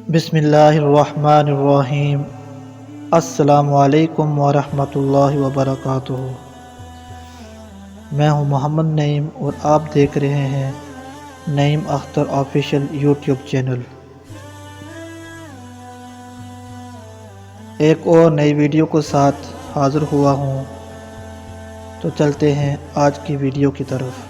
بسم اللہ الرحمن الرحیم۔ السلام علیکم ورحمۃ اللہ وبرکاتہ۔ میں ہوں محمد نعیم اور آپ دیکھ رہے ہیں نعیم اختر آفیشیل یوٹیوب چینل۔ ایک اور نئی ویڈیو کے ساتھ حاضر ہوا ہوں، تو چلتے ہیں آج کی ویڈیو کی طرف۔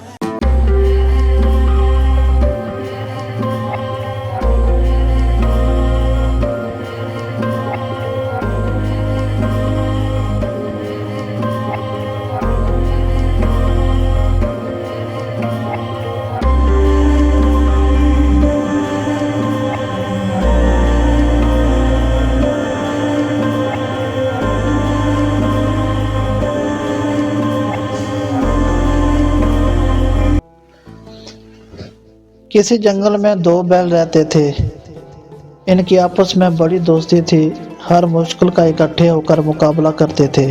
کسی جنگل میں دو بیل رہتے تھے۔ ان کی آپس میں بڑی دوستی تھی، ہر مشکل کا اکٹھے ہو کر مقابلہ کرتے تھے۔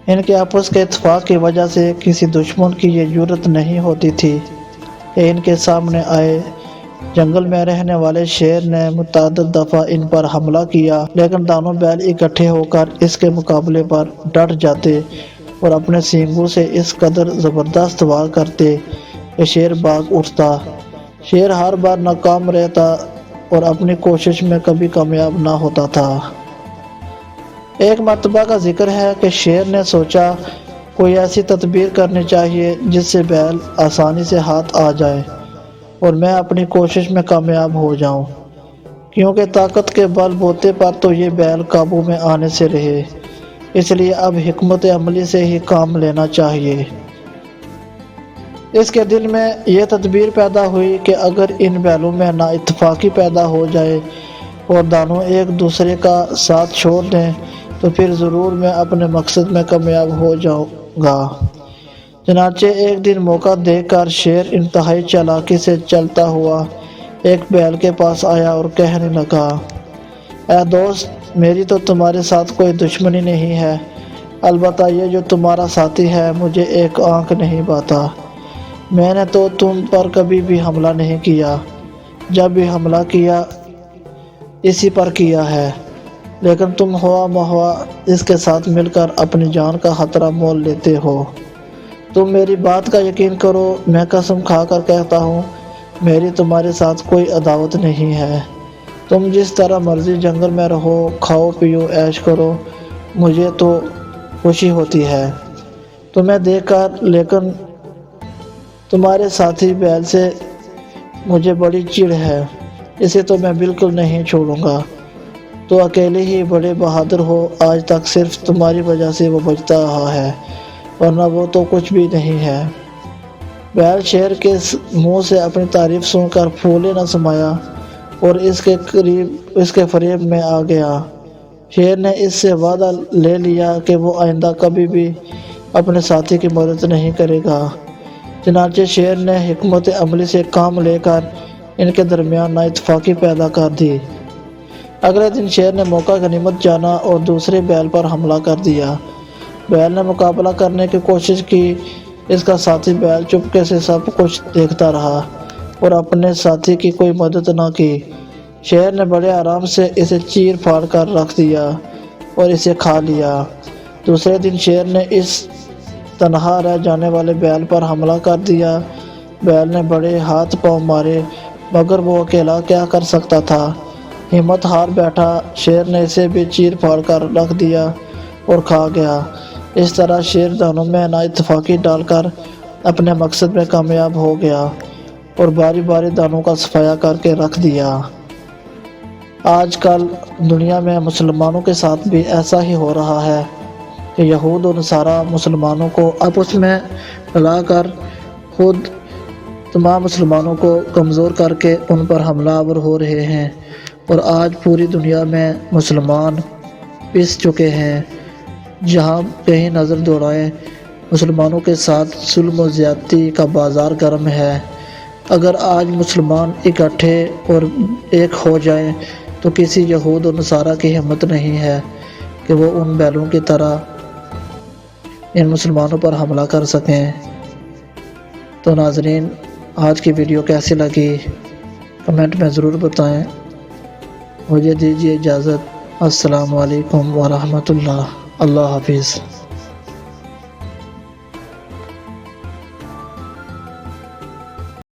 ان کے آپس کے اتفاق کی وجہ سے کسی دشمن کی یہ جرأت نہیں ہوتی تھی کہ ان کے سامنے آئے۔ جنگل میں رہنے والے شیر نے متعدد دفعہ ان پر حملہ کیا، لیکن دونوں بیل اکٹھے ہو کر اس کے مقابلے پر ڈٹ جاتے اور اپنے سینگوں سے اس قدر زبردست وار کرتے کہ شیر بھاگ اٹھتا۔ شیر ہر بار ناکام رہتا اور اپنی کوشش میں کبھی کامیاب نہ ہوتا تھا۔ ایک مرتبہ کا ذکر ہے کہ شیر نے سوچا کوئی ایسی تدبیر کرنی چاہیے جس سے بیل آسانی سے ہاتھ آ جائے اور میں اپنی کوشش میں کامیاب ہو جاؤں، کیونکہ طاقت کے بل بوتے پر تو یہ بیل قابو میں آنے سے رہے، اس لیے اب حکمت عملی سے ہی کام لینا چاہیے۔ اس کے دل میں یہ تدبیر پیدا ہوئی کہ اگر ان بیلوں میں نا اتفاقی پیدا ہو جائے اور دونوں ایک دوسرے کا ساتھ چھوڑ دیں تو پھر ضرور میں اپنے مقصد میں کامیاب ہو جاؤں گا۔ چنانچہ ایک دن موقع دیکھ کر شیر انتہائی چالاکی سے چلتا ہوا ایک بیل کے پاس آیا اور کہنے لگا، اے دوست، میری تو تمہارے ساتھ کوئی دشمنی نہیں ہے، البتہ یہ جو تمہارا ساتھی ہے مجھے ایک آنکھ نہیں بھاتا۔ میں نے تو تم پر کبھی بھی حملہ نہیں کیا، جب بھی حملہ کیا اسی پر کیا ہے، لیکن تم ہوا مہوا اس کے ساتھ مل کر اپنی جان کا خطرہ مول لیتے ہو۔ تم میری بات کا یقین کرو، میں قسم کھا کر کہتا ہوں میری تمہارے ساتھ کوئی عداوت نہیں ہے۔ تم جس طرح مرضی جنگل میں رہو، کھاؤ پیو عیش کرو، مجھے تو خوشی ہوتی ہے تمہیں دیکھ کر، لیکن تمہارے ساتھی بیل سے مجھے بڑی چڑ ہے، اسے تو میں بالکل نہیں چھوڑوں گا۔ تو اکیلے ہی بڑے بہادر ہو، آج تک صرف تمہاری وجہ سے وہ بچتا رہا ہے، ورنہ وہ تو کچھ بھی نہیں ہے۔ بیل شیر کے منہ سے اپنی تعریف سن کر پھولے نہ سمایا اور اس کے فریب میں آ گیا۔ شیر نے اس سے وعدہ لے لیا کہ وہ آئندہ کبھی بھی اپنے ساتھی کی مدد نہیں کرے گا۔ چنانچہ شیر نے حکمت عملی سے کام لے کر ان کے درمیان نا اتفاقی پیدا کر دی۔ اگلے دن شیر نے موقع غنیمت جانا اور دوسرے بیل پر حملہ کر دیا۔ بیل نے مقابلہ کرنے کی کوشش کی، اس کا ساتھی بیل چپکے سے سب کچھ دیکھتا رہا اور اپنے ساتھی کی کوئی مدد نہ کی۔ شیر نے بڑے آرام سے اسے چیر پھاڑ کر رکھ دیا اور اسے کھا لیا۔ دوسرے دن شیر نے اس تنہا رہ جانے والے بیل پر حملہ کر دیا۔ بیل نے بڑے ہاتھ پاؤں مارے، مگر وہ اکیلا کیا کر سکتا تھا، ہمت ہار بیٹھا۔ شیر نے اسے بھی چیر پھاڑ کر رکھ دیا اور کھا گیا۔ اس طرح شیر دونوں میں نا اتفاقی ڈال کر اپنے مقصد میں کامیاب ہو گیا اور باری باری دونوں کا صفایا کر کے رکھ دیا۔ آج کل دنیا میں مسلمانوں کے ساتھ بھی ایسا ہی ہو رہا ہے کہ یہود و نصارہ مسلمانوں کو آپس میں ملا کر خود تمام مسلمانوں کو کمزور کر کے ان پر حملہ آور ہو رہے ہیں، اور آج پوری دنیا میں مسلمان پس چکے ہیں۔ جہاں کہیں نظر دوڑائیں، مسلمانوں کے ساتھ ظلم و زیادتی کا بازار گرم ہے۔ اگر آج مسلمان اکٹھے اور ایک ہو جائیں تو کسی یہود و نصارہ کی ہمت نہیں ہے کہ وہ ان بیلوں کی طرح ان مسلمانوں پر حملہ کر سکیں۔ تو ناظرین، آج کی ویڈیو کیسی لگی کمنٹ میں ضرور بتائیں۔ مجھے دیجیے اجازت۔ السلام علیکم ورحمۃ اللہ۔ اللہ حافظ۔